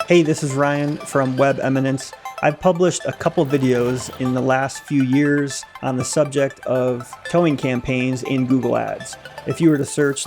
Hey, this is Ryan from Eminence. I've published a couple videos in the last few years on the subject of towing campaigns in Google Ads. If you were to search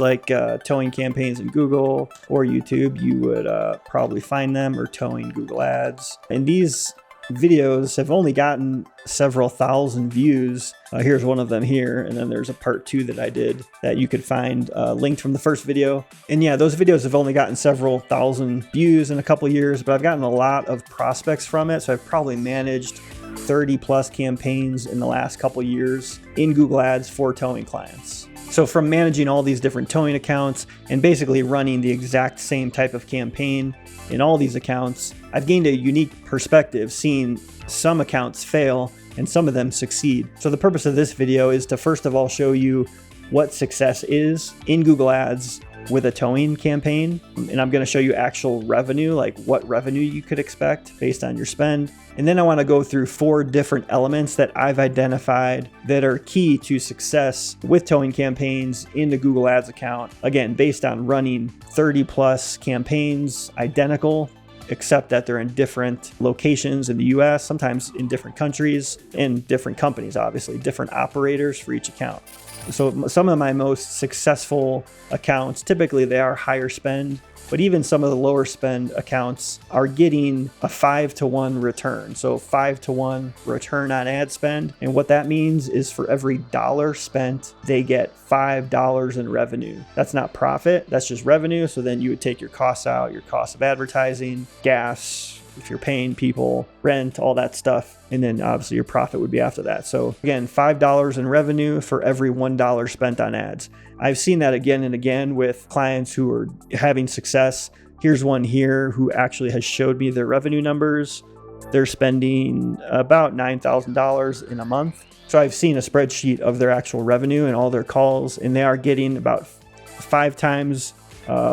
towing campaigns in Google or YouTube, you would probably find them, or towing Google Ads. And these videos have only gotten several thousand views. Here's one of them here, and then there's a part 2 that I did that you could find linked from the first video. And yeah, those videos have only gotten several thousand views in a couple years, but I've gotten a lot of prospects from it. So I've probably managed 30 plus campaigns in the last couple years in Google Ads for towing clients. So from managing all these different towing accounts and basically running the exact same type of campaign in all these accounts, I've gained a unique perspective, seeing some accounts fail and some of them succeed. So the purpose of this video is to first of all show you what success is in Google Ads with a towing campaign. And I'm going to show you actual revenue, like what revenue you could expect based on your spend. And then I want to go through 4 different elements that I've identified that are key to success with towing campaigns in the Google Ads account. Again, based on running 30 plus campaigns identical, except that they're in different locations in the US, sometimes in different countries, and different companies, obviously, different operators for each account. So some of my most successful accounts, typically they are higher spend, but even some of the lower spend accounts are getting a 5-to-1 return. So 5-to-1 return on ad spend. And what that means is for every dollar spent, they get $5 in revenue. That's not profit, that's just revenue. So then you would take your costs out, your cost of advertising, gas, if you're paying people, rent, all that stuff. And then obviously your profit would be after that. So again, $5 in revenue for every $1 spent on ads. I've seen that again and again with clients who are having success. Here's one here who actually has showed me their revenue numbers. They're spending about $9,000 in a month. So I've seen a spreadsheet of their actual revenue and all their calls, and they are getting about 5 times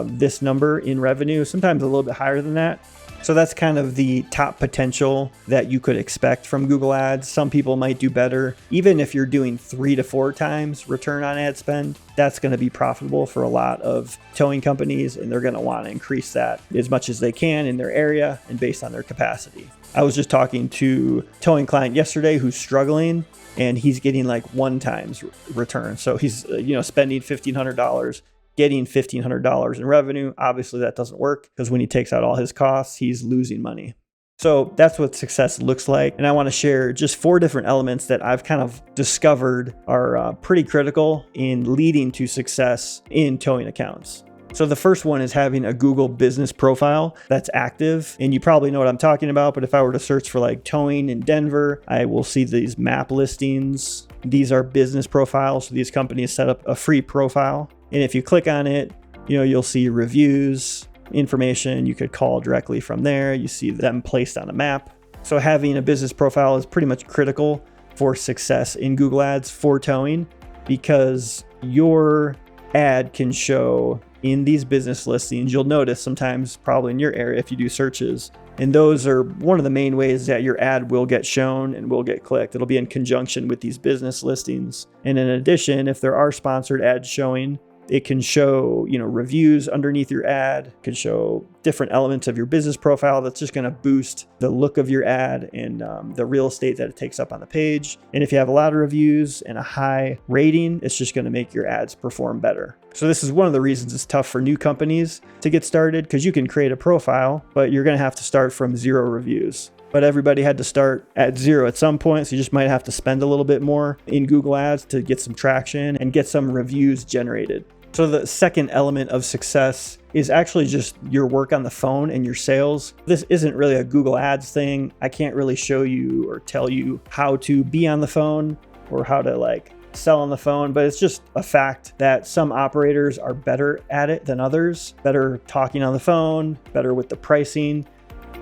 this number in revenue, sometimes a little bit higher than that. So that's kind of the top potential that you could expect from Google Ads. Some people might do better. Even if you're doing 3 to 4 times return on ad spend, that's going to be profitable for a lot of towing companies, and they're going to want to increase that as much as they can in their area and based on their capacity. I was just talking to a towing client yesterday who's struggling, and he's getting like 1 times return. So he's spending $1,500. Getting $1,500 in revenue. Obviously that doesn't work, because when he takes out all his costs, he's losing money. So that's what success looks like. And I want to share just 4 different elements that I've kind of discovered are pretty critical in leading to success in towing accounts. So the first one is having a Google business profile that's active. And you probably know what I'm talking about, but if I were to search for like towing in Denver, I will see these map listings. These are business profiles. So these companies set up a free profile. And if you click on it, you'll see reviews, information. You could call directly from there. You see them placed on a map. So having a business profile is pretty much critical for success in Google Ads for towing, because your ad can show in these business listings. You'll notice sometimes probably in your area if you do searches, and those are one of the main ways that your ad will get shown and will get clicked. It'll be in conjunction with these business listings. And in addition, if there are sponsored ads showing, it can show, reviews underneath your ad. It can show different elements of your business profile. That's just going to boost the look of your ad and the real estate that it takes up on the page. And if you have a lot of reviews and a high rating, it's just going to make your ads perform better. So this is one of the reasons it's tough for new companies to get started, because you can create a profile, but you're going to have to start from 0 reviews. But everybody had to start at 0 at some point. So you just might have to spend a little bit more in Google Ads to get some traction and get some reviews generated. So the second element of success is actually just your work on the phone and your sales. This isn't really a Google Ads thing. I can't really show you or tell you how to be on the phone or how to sell on the phone, but it's just a fact that some operators are better at it than others, better talking on the phone, better with the pricing.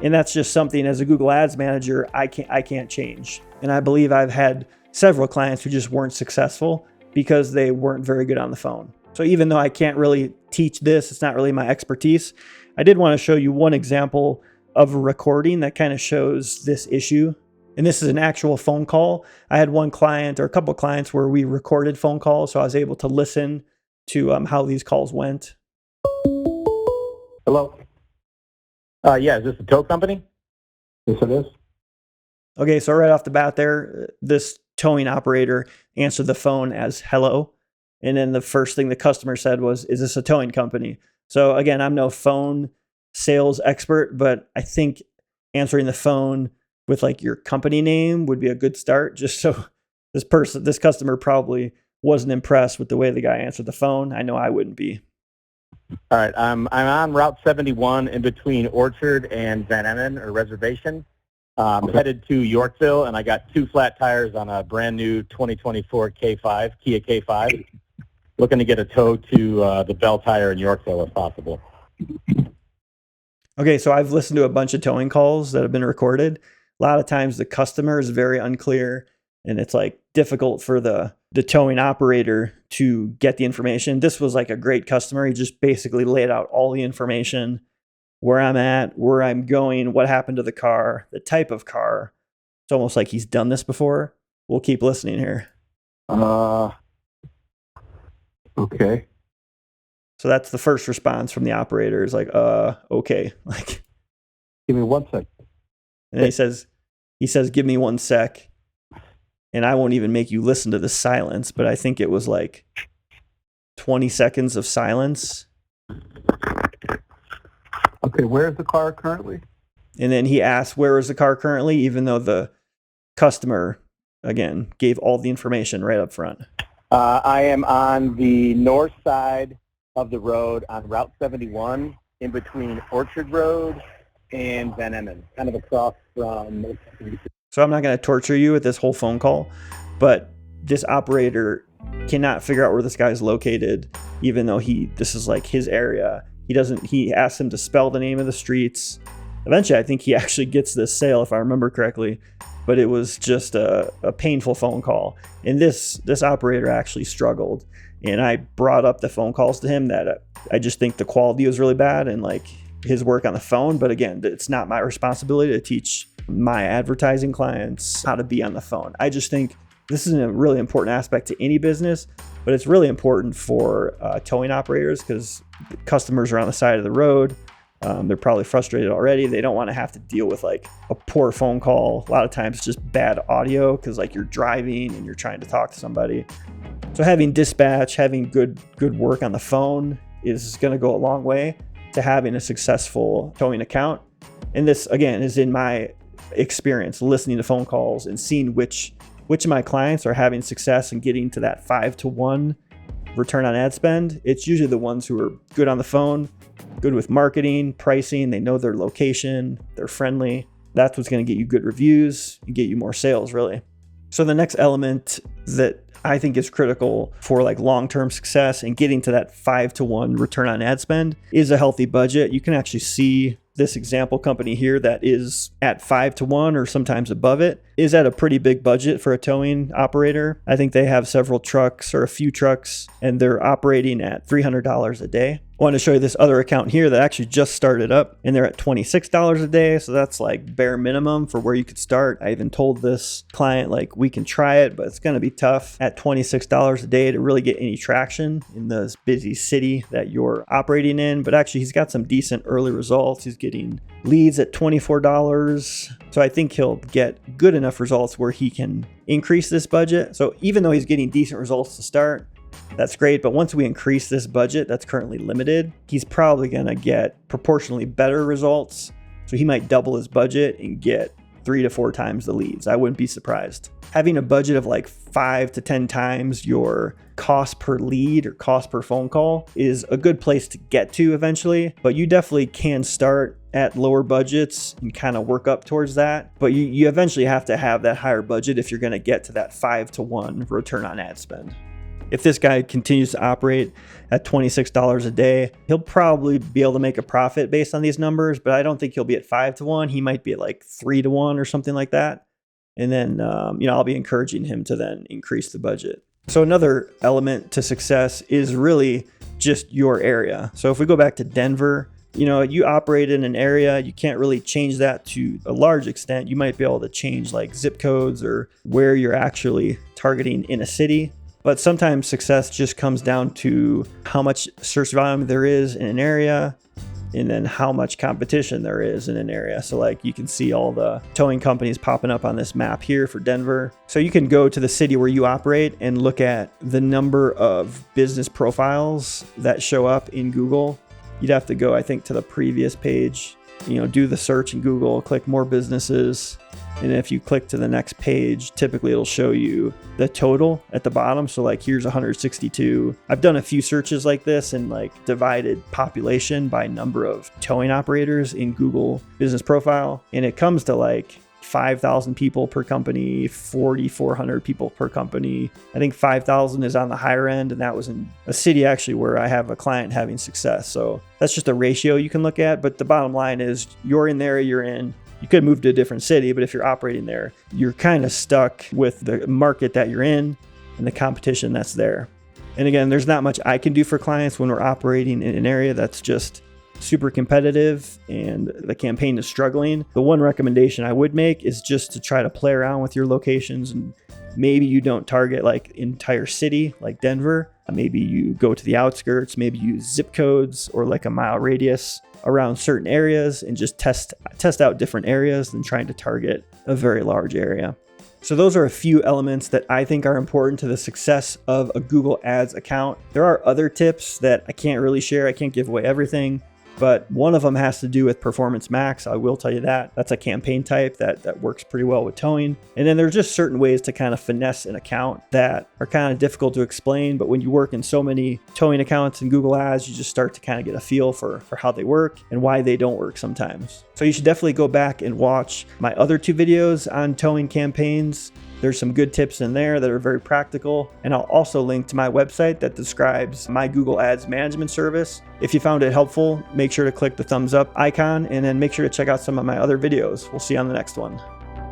And that's just something as a Google Ads manager, I can't change. And I believe I've had several clients who just weren't successful because they weren't very good on the phone. So even though I can't really teach this, it's not really my expertise, I did want to show you one example of a recording that kind of shows this issue. And this is an actual phone call. I had one client or a couple of clients where we recorded phone calls, so I was able to listen to how these calls went. Hello. Yeah, is this a tow company? Yes, it is. Okay, so right off the bat there, this towing operator answered the phone as hello. And then the first thing the customer said was, is this a towing company? So again, I'm no phone sales expert, but I think answering the phone with like your company name would be a good start, just so this customer probably wasn't impressed with the way the guy answered the phone. I know I wouldn't be. All right, I'm on Route 71 in between Orchard and Van Emmon or Reservation. Headed to Yorkville, and I got 2 flat tires on a brand new 2024 Kia K5. Looking to get a tow to the Bell Tire in Yorkville if possible. Okay, so I've listened to a bunch of towing calls that have been recorded. A lot of times the customer is very unclear, and it's like difficult for the towing operator to get the information. This was like a great customer. He just basically laid out all the information, where I'm at, where I'm going, what happened to the car, the type of car. It's almost like he's done this before. We'll keep listening here. Okay. So that's the first response from the operator is like, okay. Like, give me 1 sec. And he says, give me 1 sec. And I won't even make you listen to the silence, but I think it was like 20 seconds of silence. Okay, where is the car currently? And then he asked, where is the car currently? Even though the customer, again, gave all the information right up front. I am on the north side of the road on Route 71 in between Orchard Road and Van Emmon, kind of across from... So I'm not going to torture you with this whole phone call, but this operator cannot figure out where this guy's located, even though this is like his area. He asks him to spell the name of the streets. Eventually, I think he actually gets this sale, if I remember correctly, but it was just a painful phone call. And this operator actually struggled. And I brought up the phone calls to him that I just think the quality was really bad and like his work on the phone. But again, it's not my responsibility to teach my advertising clients how to be on the phone. I just think this is a really important aspect to any business, but it's really important for towing operators because customers are on the side of the road. They're probably frustrated already. They don't want to have to deal with like a poor phone call. A lot of times it's just bad audio because like you're driving and you're trying to talk to somebody. So having dispatch, having good work on the phone is going to go a long way to having a successful towing account. And this, again, is in my experience listening to phone calls and seeing which of my clients are having success and getting to that 5-to-1 return on ad spend. It's usually the ones who are good on the phone, good with marketing, pricing, they know their location, they're friendly. That's what's going to get you good reviews and get you more sales, really. So the next element that I think is critical for like long-term success and getting to that 5-to-1 return on ad spend is a healthy budget. You can actually see this example company here that is at 5-to-1 or sometimes above it is at a pretty big budget for a towing operator. I think they have several trucks or a few trucks and they're operating at $300 a day. I want to show you this other account here that actually just started up and they're at $26 a day. So that's like bare minimum for where you could start. I even told this client like we can try it, but it's going to be tough at $26 a day to really get any traction in this busy city that you're operating in. But actually he's got some decent early results. He's getting leads at $24. So I think he'll get good enough results where he can increase this budget. So even though he's getting decent results to start, that's great. But once we increase this budget that's currently limited, he's probably going to get proportionally better results. So he might double his budget and get 3 to 4 times the leads. I wouldn't be surprised. Having a budget of like 5 to 10 times your cost per lead or cost per phone call is a good place to get to eventually. But you definitely can start at lower budgets and kind of work up towards that. But you eventually have to have that higher budget if you're going to get to that 5-to-1 return on ad spend. If this guy continues to operate at $26 a day, he'll probably be able to make a profit based on these numbers, but I don't think he'll be at 5-to-1. He might be at like 3-to-1 or something like that. And then, I'll be encouraging him to then increase the budget. So another element to success is really just your area. So if we go back to Denver, you operate in an area, you can't really change that to a large extent. You might be able to change like zip codes or where you're actually targeting in a city. But sometimes success just comes down to how much search volume there is in an area, and then how much competition there is in an area. So like you can see all the towing companies popping up on this map here for Denver. So you can go to the city where you operate and look at the number of business profiles that show up in Google. You'd have to go, I think, to the previous page, do the search in Google, click more businesses. And if you click to the next page, typically it'll show you the total at the bottom. So like here's 162. I've done a few searches like this and like divided population by number of towing operators in Google business profile. And it comes to like 5,000 people per company, 4,400 people per company. I think 5,000 is on the higher end. And that was in a city actually where I have a client having success. So that's just a ratio you can look at. But the bottom line is you're in the area you're in. You could move to a different city, but if you're operating there, you're kind of stuck with the market that you're in and the competition that's there. And again, there's not much I can do for clients when we're operating in an area that's just super competitive and the campaign is struggling. The one recommendation I would make is just to try to play around with your locations, and maybe you don't target like entire city like Denver. Maybe you go to the outskirts, maybe use zip codes or like a mile radius around certain areas and just test out different areas than trying to target a very large area. So those are a few elements that I think are important to the success of a Google Ads account. There are other tips that I can't really share. I can't give away everything, but one of them has to do with Performance Max. I will tell you that. That's a campaign type that works pretty well with towing. And then there's just certain ways to kind of finesse an account that are kind of difficult to explain. But when you work in so many towing accounts in Google Ads, you just start to kind of get a feel for how they work and why they don't work sometimes. So you should definitely go back and watch my other 2 videos on towing campaigns. There's some good tips in there that are very practical. And I'll also link to my website that describes my Google Ads management service. If you found it helpful, make sure to click the thumbs up icon and then make sure to check out some of my other videos. We'll see you on the next one.